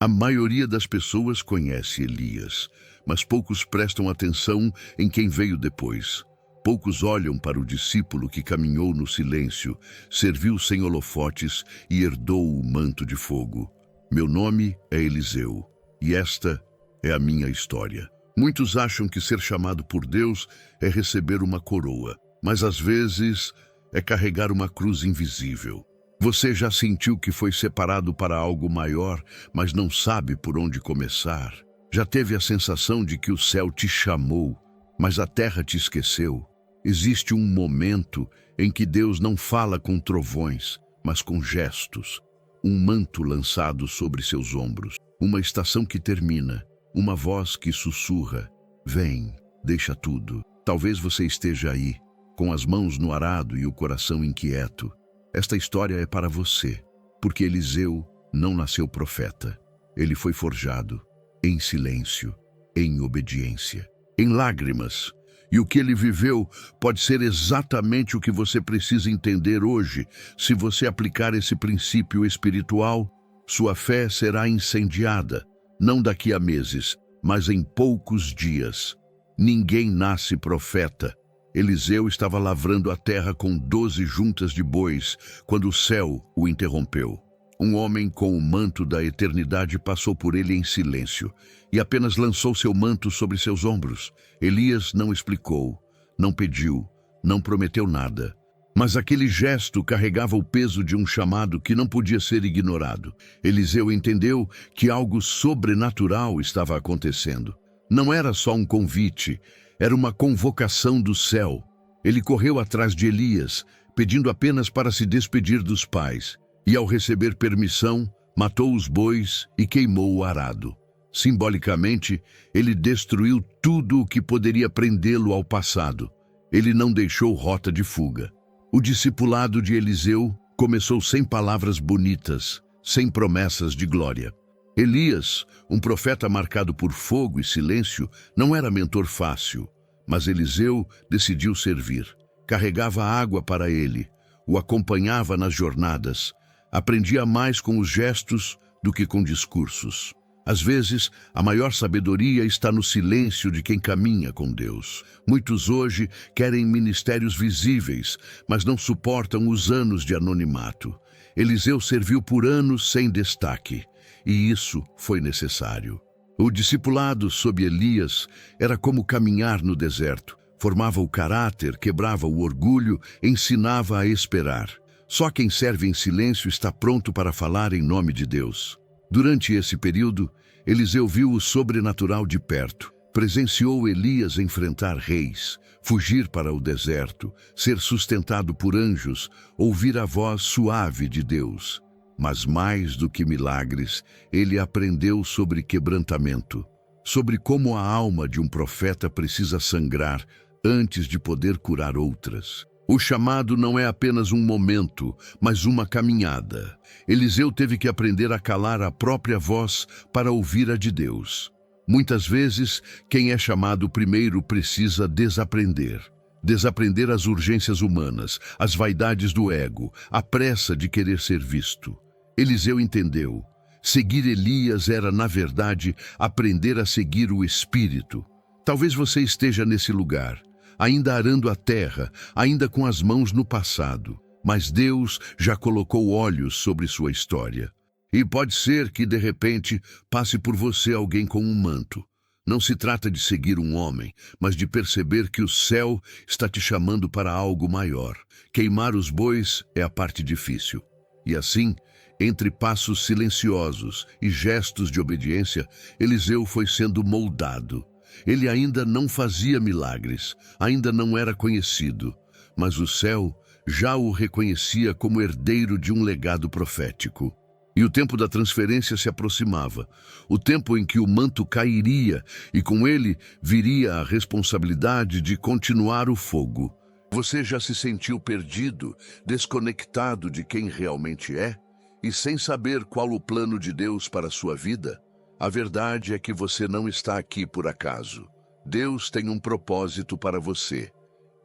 A maioria das pessoas conhece Elias, mas poucos prestam atenção em quem veio depois. Poucos olham para o discípulo que caminhou no silêncio, serviu sem holofotes e herdou o manto de fogo. Meu nome é Eliseu, e esta é a minha história. Muitos acham que ser chamado por Deus é receber uma coroa, mas às vezes é carregar uma cruz invisível. Você já sentiu que foi separado para algo maior, mas não sabe por onde começar? Já teve a sensação de que o céu te chamou, mas a terra te esqueceu? Existe um momento em que Deus não fala com trovões, mas com gestos. Um manto lançado sobre seus ombros, uma estação que termina, uma voz que sussurra: vem, deixa tudo. Talvez você esteja aí, com as mãos no arado e o coração inquieto. Esta história é para você, porque Eliseu não nasceu profeta. Ele foi forjado em silêncio, em obediência, em lágrimas. E o que ele viveu pode ser exatamente o que você precisa entender hoje. Se você aplicar esse princípio espiritual, sua fé será incendiada, não daqui a meses, mas em poucos dias. Ninguém nasce profeta. Eliseu estava lavrando a terra com 12 juntas de bois, quando o céu o interrompeu. Um homem com o manto da eternidade passou por ele em silêncio e apenas lançou seu manto sobre seus ombros. Elias não explicou, não pediu, não prometeu nada. Mas aquele gesto carregava o peso de um chamado que não podia ser ignorado. Eliseu entendeu que algo sobrenatural estava acontecendo. Não era só um convite, era uma convocação do céu. Ele correu atrás de Elias, pedindo apenas para se despedir dos pais. E ao receber permissão, matou os bois e queimou o arado. Simbolicamente, ele destruiu tudo o que poderia prendê-lo ao passado. Ele não deixou rota de fuga. O discipulado de Eliseu começou sem palavras bonitas, sem promessas de glória. Elias, um profeta marcado por fogo e silêncio, não era mentor fácil, mas Eliseu decidiu servir. Carregava água para ele, o acompanhava nas jornadas, aprendia mais com os gestos do que com discursos. Às vezes, a maior sabedoria está no silêncio de quem caminha com Deus. Muitos hoje querem ministérios visíveis, mas não suportam os anos de anonimato. Eliseu serviu por anos sem destaque, e isso foi necessário. O discipulado sob Elias era como caminhar no deserto. Formava o caráter, quebrava o orgulho, ensinava a esperar. Só quem serve em silêncio está pronto para falar em nome de Deus. Durante esse período, Eliseu viu o sobrenatural de perto. Presenciou Elias enfrentar reis, fugir para o deserto, ser sustentado por anjos, ouvir a voz suave de Deus. Mas mais do que milagres, ele aprendeu sobre quebrantamento, sobre como a alma de um profeta precisa sangrar antes de poder curar outras. O chamado não é apenas um momento, mas uma caminhada. Eliseu teve que aprender a calar a própria voz para ouvir a de Deus. Muitas vezes, quem é chamado primeiro precisa desaprender. Desaprender as urgências humanas, as vaidades do ego, a pressa de querer ser visto. Eliseu entendeu. Seguir Elias era, na verdade, aprender a seguir o Espírito. Talvez você esteja nesse lugar, ainda arando a terra, ainda com as mãos no passado. Mas Deus já colocou olhos sobre sua história. E pode ser que, de repente, passe por você alguém com um manto. Não se trata de seguir um homem, mas de perceber que o céu está te chamando para algo maior. Queimar os bois é a parte difícil. E assim, entre passos silenciosos e gestos de obediência, Eliseu foi sendo moldado. Ele ainda não fazia milagres, ainda não era conhecido, mas o céu já o reconhecia como herdeiro de um legado profético. E o tempo da transferência se aproximava, o tempo em que o manto cairia e com ele viria a responsabilidade de continuar o fogo. Você já se sentiu perdido, desconectado de quem realmente é e sem saber qual o plano de Deus para a sua vida? A verdade é que você não está aqui por acaso. Deus tem um propósito para você,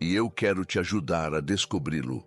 e eu quero te ajudar a descobri-lo.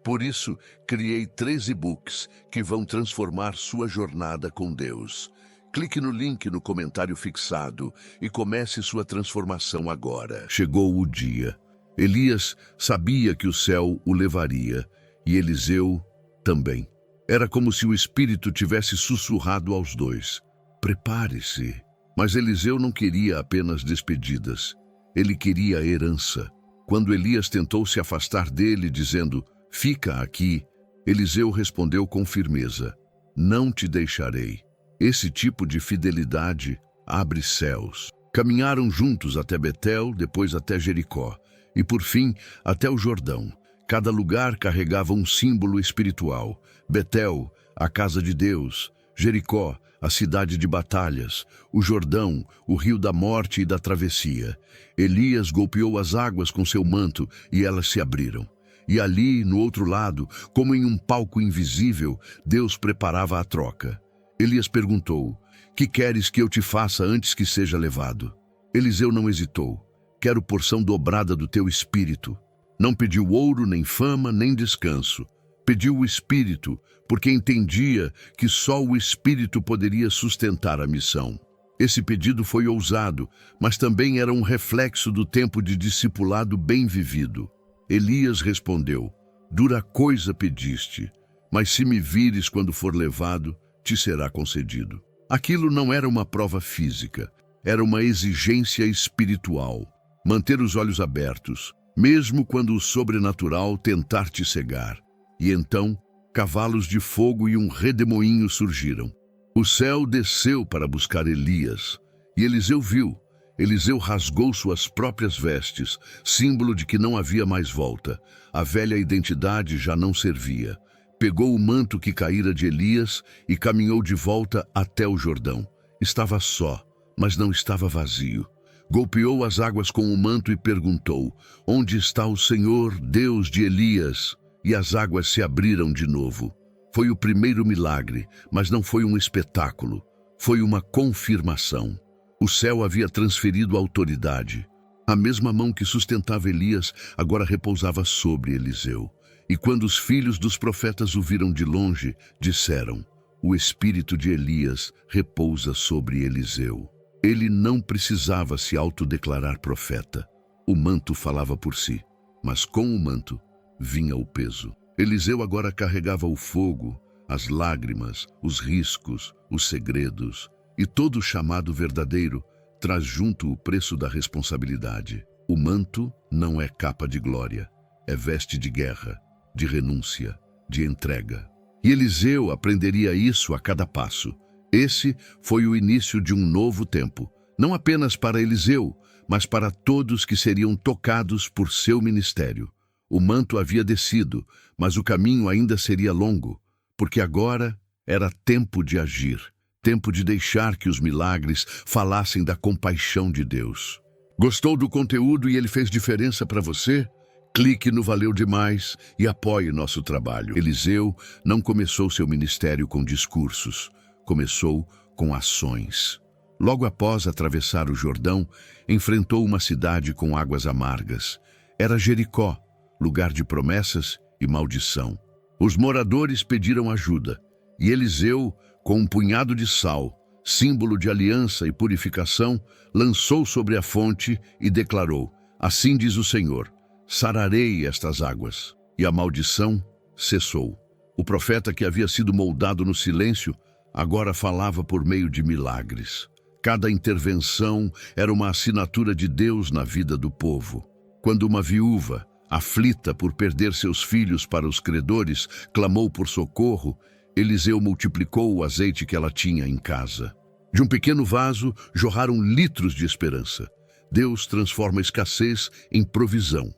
Por isso, criei 3 e-books que vão transformar sua jornada com Deus. Clique no link no comentário fixado e comece sua transformação agora. Chegou o dia. Elias sabia que o céu o levaria e Eliseu também. Era como se o Espírito tivesse sussurrado aos dois: prepare-se. Mas Eliseu não queria apenas despedidas. Ele queria herança. Quando Elias tentou se afastar dele, dizendo: fica aqui, Eliseu respondeu com firmeza: não te deixarei. Esse tipo de fidelidade abre céus. Caminharam juntos até Betel, depois até Jericó, e por fim até o Jordão. Cada lugar carregava um símbolo espiritual. Betel, a casa de Deus; Jericó, a cidade de batalhas; o Jordão, o rio da morte e da travessia. Elias golpeou as águas com seu manto e elas se abriram. E ali, no outro lado, como em um palco invisível, Deus preparava a troca. Elias perguntou: que queres que eu te faça antes que seja levado? Eliseu não hesitou: quero porção dobrada do teu espírito. Não pediu ouro, nem fama, nem descanso. Pediu o espírito, porque entendia que só o espírito poderia sustentar a missão. Esse pedido foi ousado, mas também era um reflexo do tempo de discipulado bem vivido. Elias respondeu: dura coisa pediste, mas se me vires quando for levado, te será concedido. Aquilo não era uma prova física, era uma exigência espiritual. Manter os olhos abertos, mesmo quando o sobrenatural tentar te cegar. E então, cavalos de fogo e um redemoinho surgiram. O céu desceu para buscar Elias, e Eliseu viu. Eliseu rasgou suas próprias vestes, símbolo de que não havia mais volta. A velha identidade já não servia. Pegou o manto que caíra de Elias e caminhou de volta até o Jordão. Estava só, mas não estava vazio. Golpeou as águas com o manto e perguntou: onde está o Senhor, Deus de Elias? E as águas se abriram de novo. Foi o primeiro milagre, mas não foi um espetáculo. Foi uma confirmação. O céu havia transferido autoridade. A mesma mão que sustentava Elias agora repousava sobre Eliseu. E quando os filhos dos profetas o viram de longe, disseram: o espírito de Elias repousa sobre Eliseu. Ele não precisava se autodeclarar profeta. O manto falava por si, mas com o manto vinha o peso. Eliseu agora carregava o fogo, as lágrimas, os riscos, os segredos, e todo chamado verdadeiro traz junto o preço da responsabilidade. O manto não é capa de glória, é veste de guerra, de renúncia, de entrega. E Eliseu aprenderia isso a cada passo. Esse foi o início de um novo tempo, não apenas para Eliseu, mas para todos que seriam tocados por seu ministério. O manto havia descido, mas o caminho ainda seria longo, porque agora era tempo de agir, tempo de deixar que os milagres falassem da compaixão de Deus. Gostou do conteúdo e ele fez diferença para você? Clique no Valeu Demais e apoie nosso trabalho. Eliseu não começou seu ministério com discursos, começou com ações. Logo após atravessar o Jordão, enfrentou uma cidade com águas amargas. Era Jericó, lugar de promessas e maldição. Os moradores pediram ajuda, e Eliseu, com um punhado de sal, símbolo de aliança e purificação, lançou sobre a fonte e declarou: assim diz o Senhor, sararei estas águas. E a maldição cessou. O profeta que havia sido moldado no silêncio, agora falava por meio de milagres. Cada intervenção era uma assinatura de Deus na vida do povo. Quando uma viúva, aflita por perder seus filhos para os credores, clamou por socorro, Eliseu multiplicou o azeite que ela tinha em casa. De um pequeno vaso jorraram litros de esperança. Deus transforma a escassez em provisão.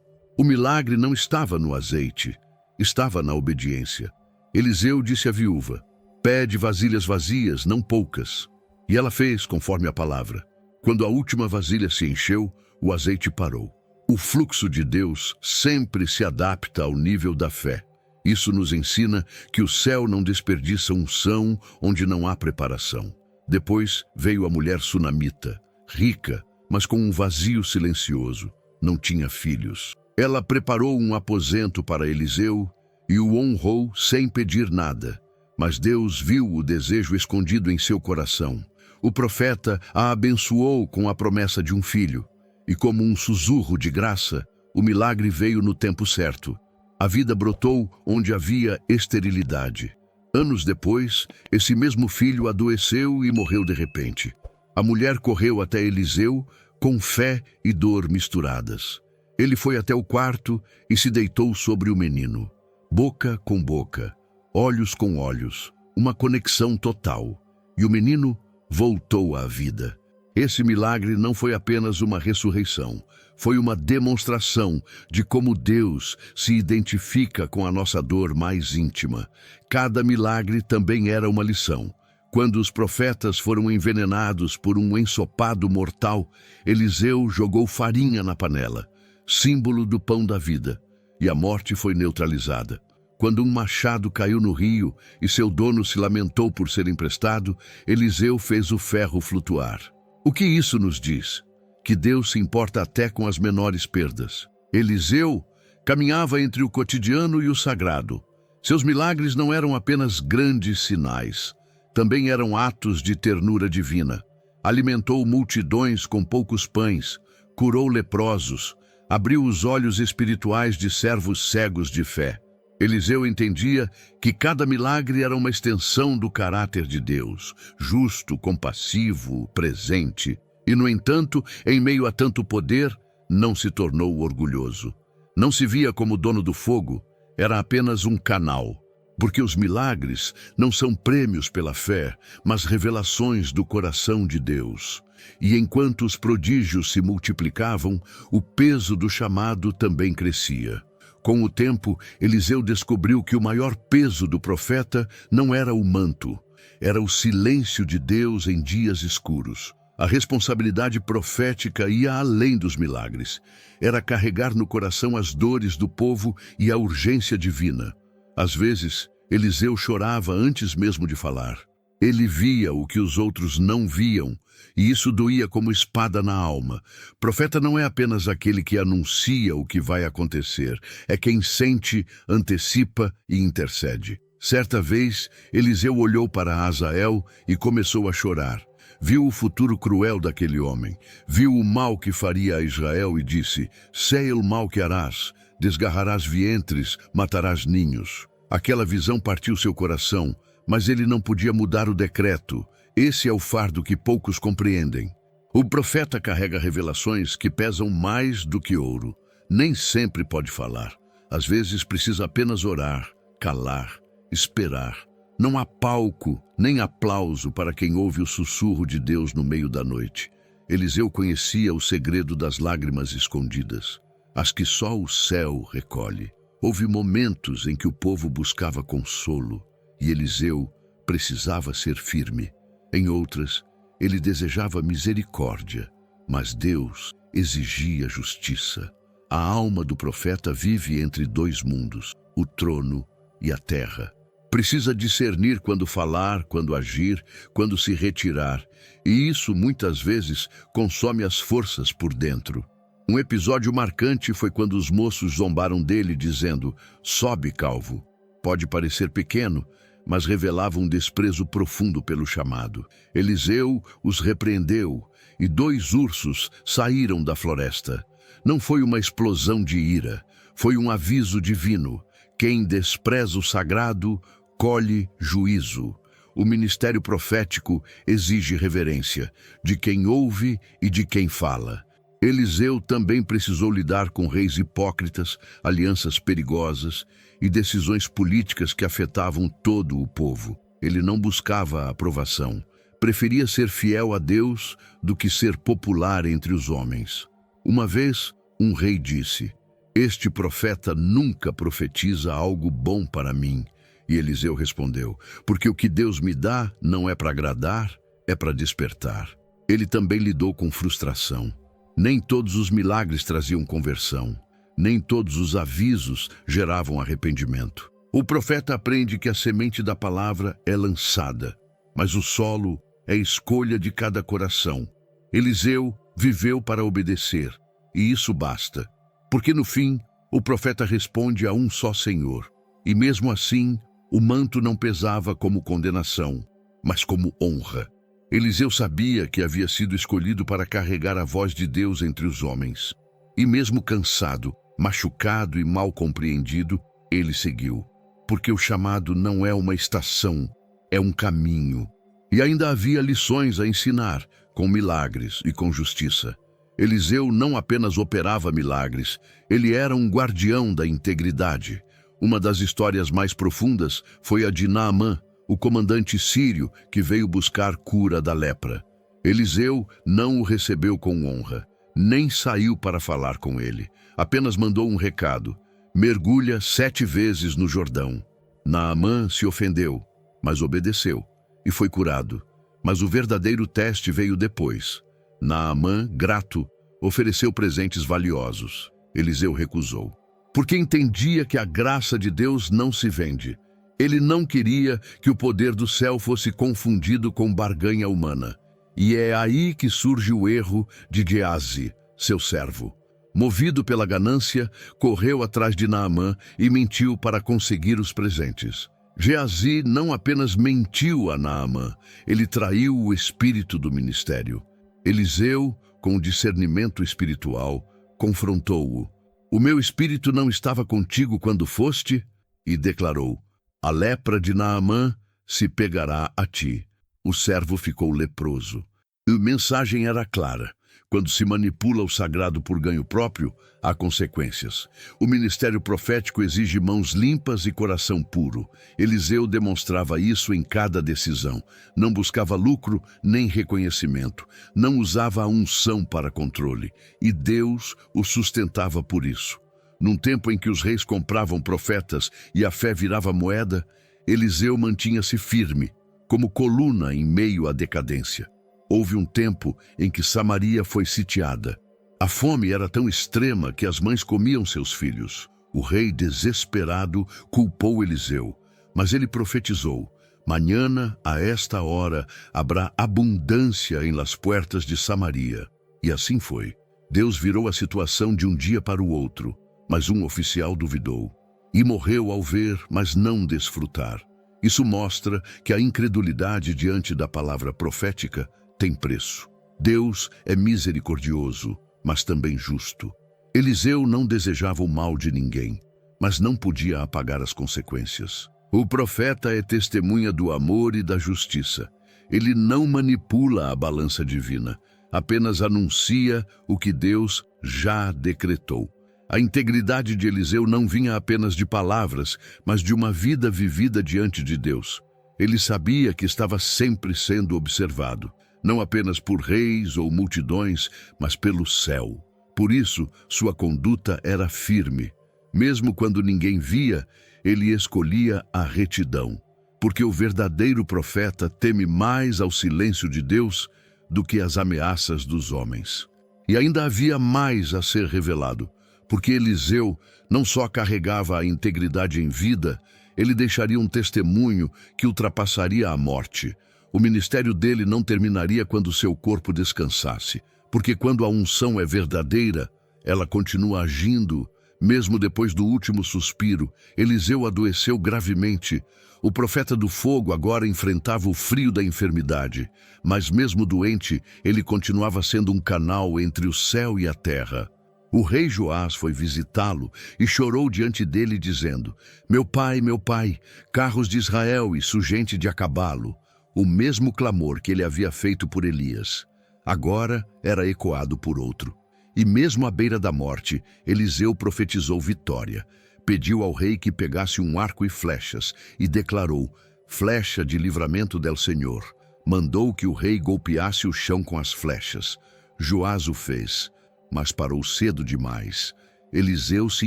O milagre não estava no azeite, estava na obediência. Eliseu disse à viúva: pede vasilhas vazias, não poucas. E ela fez conforme a palavra. Quando a última vasilha se encheu, o azeite parou. O fluxo de Deus sempre se adapta ao nível da fé. Isso nos ensina que o céu não desperdiça unção onde não há preparação. Depois veio a mulher sunamita, rica, mas com um vazio silencioso. Não tinha filhos. Ela preparou um aposento para Eliseu e o honrou sem pedir nada. Mas Deus viu o desejo escondido em seu coração. o profeta a abençoou com a promessa de um filho, e como um sussurro de graça, o milagre veio no tempo certo. A vida brotou onde havia esterilidade. Anos depois, esse mesmo filho adoeceu e morreu de repente. A mulher correu até Eliseu com fé e dor misturadas. Ele foi até o quarto e se deitou sobre o menino. Boca com boca, olhos com olhos, uma conexão total. E o menino voltou à vida. Esse milagre não foi apenas uma ressurreição, foi uma demonstração de como Deus se identifica com a nossa dor mais íntima. Cada milagre também era uma lição. Quando os profetas foram envenenados por um ensopado mortal, Eliseu jogou farinha na panela, símbolo do pão da vida, e a morte foi neutralizada. Quando um machado caiu no rio e seu dono se lamentou por ser emprestado, Eliseu fez o ferro flutuar. O que isso nos diz? Que Deus se importa até com as menores perdas. Eliseu caminhava entre o cotidiano e o sagrado. Seus milagres não eram apenas grandes sinais, também eram atos de ternura divina. Alimentou multidões com poucos pães, curou leprosos, abriu os olhos espirituais de servos cegos de fé. Eliseu entendia que cada milagre era uma extensão do caráter de Deus, justo, compassivo, presente. E, no entanto, em meio a tanto poder, não se tornou orgulhoso. Não se via como dono do fogo, era apenas um canal. Porque os milagres não são prêmios pela fé, mas revelações do coração de Deus. E enquanto os prodígios se multiplicavam, o peso do chamado também crescia. Com o tempo, Eliseu descobriu que o maior peso do profeta não era o manto, era o silêncio de Deus em dias escuros. A responsabilidade profética ia além dos milagres. Era carregar no coração as dores do povo e a urgência divina. Às vezes, Eliseu chorava antes mesmo de falar. Ele via o que os outros não viam, e isso doía como espada na alma. Profeta não é apenas aquele que anuncia o que vai acontecer, é quem sente, antecipa e intercede. Certa vez, Eliseu olhou para Azael e começou a chorar. Viu o futuro cruel daquele homem, viu o mal que faria a Israel e disse: sei o mal que harás, desgarrarás vientres, matarás ninhos. Aquela visão partiu seu coração, mas ele não podia mudar o decreto. Esse é o fardo que poucos compreendem. O profeta carrega revelações que pesam mais do que ouro. Nem sempre pode falar. Às vezes precisa apenas orar, calar, esperar. Não há palco, nem aplauso para quem ouve o sussurro de Deus no meio da noite. Eliseu conhecia o segredo das lágrimas escondidas, as que só o céu recolhe. Houve momentos em que o povo buscava consolo, e Eliseu precisava ser firme. Em outras, ele desejava misericórdia, mas Deus exigia justiça. A alma do profeta vive entre dois mundos, o trono e a terra. Precisa discernir quando falar, quando agir, quando se retirar, e isso muitas vezes consome as forças por dentro. Um episódio marcante foi quando os moços zombaram dele dizendo: sobe, calvo. Pode parecer pequeno, mas revelava um desprezo profundo pelo chamado. Eliseu os repreendeu, e 2 ursos saíram da floresta. Não foi uma explosão de ira, foi um aviso divino. Quem despreza o sagrado, colhe juízo. O ministério profético exige reverência, de quem ouve e de quem fala. Eliseu também precisou lidar com reis hipócritas, alianças perigosas e decisões políticas que afetavam todo o povo. Ele não buscava a aprovação. Preferia ser fiel a Deus do que ser popular entre os homens. Uma vez, um rei disse: este profeta nunca profetiza algo bom para mim. E Eliseu respondeu: porque o que Deus me dá não é para agradar, é para despertar. Ele também lidou com frustração. Nem todos os milagres traziam conversão. Nem todos os avisos geravam arrependimento. O profeta aprende que a semente da palavra é lançada, mas o solo é escolha de cada coração. Eliseu viveu para obedecer, e isso basta. Porque no fim, o profeta responde a um só Senhor. E mesmo assim, o manto não pesava como condenação, mas como honra. Eliseu sabia que havia sido escolhido para carregar a voz de Deus entre os homens. E mesmo cansado, machucado e mal compreendido, ele seguiu. Porque o chamado não é uma estação, é um caminho. E ainda havia lições a ensinar, com milagres e com justiça. Eliseu não apenas operava milagres, ele era um guardião da integridade. Uma das histórias mais profundas foi a de Naamã, o comandante sírio que veio buscar cura da lepra. Eliseu não o recebeu com honra, nem saiu para falar com ele. Apenas mandou um recado: mergulha 7 vezes no Jordão. Naamã se ofendeu, mas obedeceu e foi curado. Mas o verdadeiro teste veio depois. Naamã, grato, ofereceu presentes valiosos. Eliseu recusou, porque entendia que a graça de Deus não se vende. Ele não queria que o poder do céu fosse confundido com barganha humana. E é aí que surge o erro de Geazi, seu servo. Movido pela ganância, correu atrás de Naamã e mentiu para conseguir os presentes. Geazi não apenas mentiu a Naamã, ele traiu o espírito do ministério. Eliseu, com discernimento espiritual, confrontou-o. O meu espírito não estava contigo quando foste? E declarou: a lepra de Naamã se pegará a ti. O servo ficou leproso. E a mensagem era clara: quando se manipula o sagrado por ganho próprio, há consequências. O ministério profético exige mãos limpas e coração puro. Eliseu demonstrava isso em cada decisão. Não buscava lucro nem reconhecimento. Não usava a unção para controle. E Deus o sustentava por isso. Num tempo em que os reis compravam profetas e a fé virava moeda, Eliseu mantinha-se firme, como coluna em meio à decadência. Houve um tempo em que Samaria foi sitiada. A fome era tão extrema que as mães comiam seus filhos. O rei, desesperado, culpou Eliseu, mas ele profetizou: manhã, a esta hora, haverá abundância em las puertas de Samaria. E assim foi. Deus virou a situação de um dia para o outro, mas um oficial duvidou. E morreu ao ver, mas não desfrutar. Isso mostra que a incredulidade diante da palavra profética tem preço. Deus é misericordioso, mas também justo. Eliseu não desejava o mal de ninguém, mas não podia apagar as consequências. O profeta é testemunha do amor e da justiça. Ele não manipula a balança divina, apenas anuncia o que Deus já decretou. A integridade de Eliseu não vinha apenas de palavras, mas de uma vida vivida diante de Deus. Ele sabia que estava sempre sendo observado, não apenas por reis ou multidões, mas pelo céu. Por isso, sua conduta era firme. Mesmo quando ninguém via, ele escolhia a retidão, porque o verdadeiro profeta teme mais ao silêncio de Deus do que às ameaças dos homens. E ainda havia mais a ser revelado, porque Eliseu não só carregava a integridade em vida, ele deixaria um testemunho que ultrapassaria a morte. O ministério dele não terminaria quando seu corpo descansasse, porque quando a unção é verdadeira, ela continua agindo, mesmo depois do último suspiro. Eliseu adoeceu gravemente. O profeta do fogo agora enfrentava o frio da enfermidade, mas mesmo doente, ele continuava sendo um canal entre o céu e a terra. O rei Joás foi visitá-lo e chorou diante dele, dizendo: meu pai, carros de Israel e gente de acabá-lo. O mesmo clamor que ele havia feito por Elias, agora era ecoado por outro. E mesmo à beira da morte, Eliseu profetizou vitória. Pediu ao rei que pegasse um arco e flechas e declarou: flecha de livramento del Senhor. Mandou que o rei golpeasse o chão com as flechas. Joás o fez, mas parou cedo demais. Eliseu se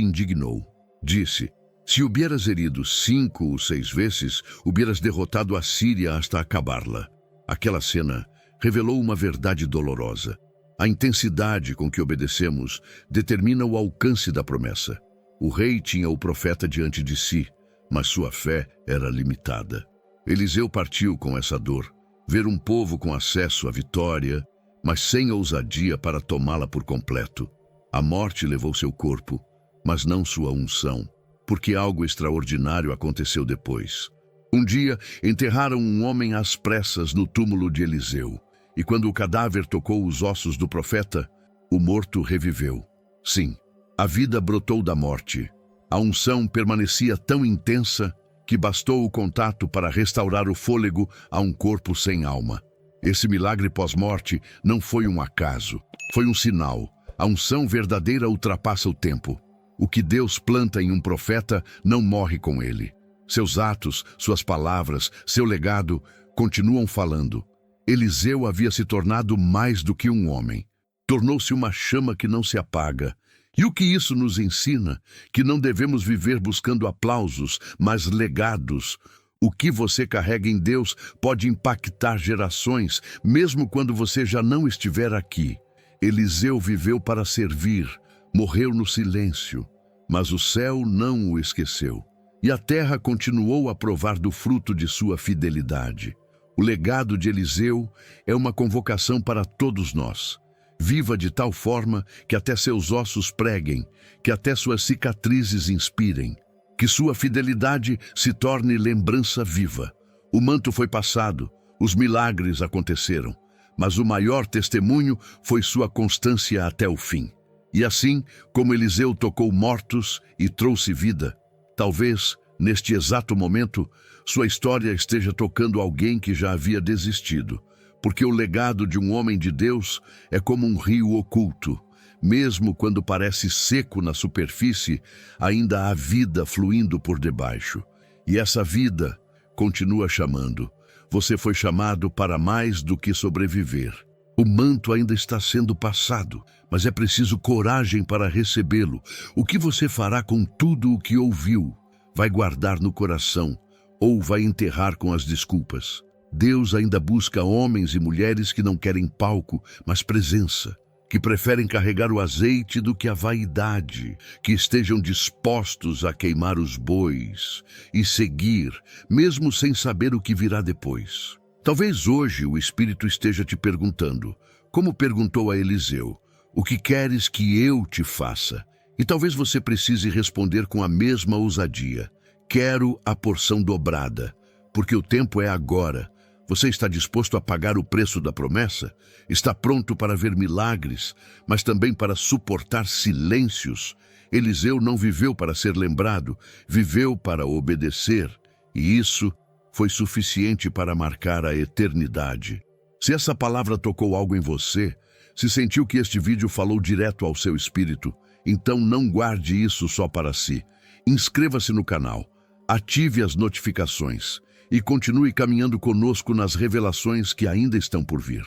indignou. Disse: se hubieras herido 5 ou 6 vezes, hubieras derrotado a Síria hasta acabá-la. Aquela cena revelou uma verdade dolorosa. A intensidade com que obedecemos determina o alcance da promessa. O rei tinha o profeta diante de si, mas sua fé era limitada. Eliseu partiu com essa dor, ver um povo com acesso à vitória, mas sem ousadia para tomá-la por completo. A morte levou seu corpo, mas não sua unção, porque algo extraordinário aconteceu depois. Um dia, enterraram um homem às pressas no túmulo de Eliseu. E quando o cadáver tocou os ossos do profeta, o morto reviveu. Sim, a vida brotou da morte. A unção permanecia tão intensa que bastou o contato para restaurar o fôlego a um corpo sem alma. Esse milagre pós-morte não foi um acaso, foi um sinal. A unção verdadeira ultrapassa o tempo. O que Deus planta em um profeta não morre com ele. Seus atos, suas palavras, seu legado continuam falando. Eliseu havia se tornado mais do que um homem. Tornou-se uma chama que não se apaga. E o que isso nos ensina? Que não devemos viver buscando aplausos, mas legados. O que você carrega em Deus pode impactar gerações, mesmo quando você já não estiver aqui. Eliseu viveu para servir, morreu no silêncio, mas o céu não o esqueceu. E a terra continuou a provar do fruto de sua fidelidade. O legado de Eliseu é uma convocação para todos nós. Viva de tal forma que até seus ossos preguem, que até suas cicatrizes inspirem, que sua fidelidade se torne lembrança viva. O manto foi passado, os milagres aconteceram, mas o maior testemunho foi sua constância até o fim. E assim, como Eliseu tocou mortos e trouxe vida, talvez, neste exato momento, sua história esteja tocando alguém que já havia desistido, porque o legado de um homem de Deus é como um rio oculto. Mesmo quando parece seco na superfície, ainda há vida fluindo por debaixo. E essa vida continua chamando. Você foi chamado para mais do que sobreviver. O manto ainda está sendo passado, mas é preciso coragem para recebê-lo. O que você fará com tudo o que ouviu? Vai guardar no coração ou vai enterrar com as desculpas? Deus ainda busca homens e mulheres que não querem palco, mas presença, que preferem carregar o azeite do que a vaidade, que estejam dispostos a queimar os bois e seguir, mesmo sem saber o que virá depois. Talvez hoje o Espírito esteja te perguntando, como perguntou a Eliseu, o que queres que eu te faça? E talvez você precise responder com a mesma ousadia, quero a porção dobrada, porque o tempo é agora. Você está disposto a pagar o preço da promessa? Está pronto para ver milagres, mas também para suportar silêncios? Eliseu não viveu para ser lembrado, viveu para obedecer, e isso foi suficiente para marcar a eternidade. Se essa palavra tocou algo em você, se sentiu que este vídeo falou direto ao seu espírito, então não guarde isso só para si. Inscreva-se no canal, ative as notificações e continue caminhando conosco nas revelações que ainda estão por vir.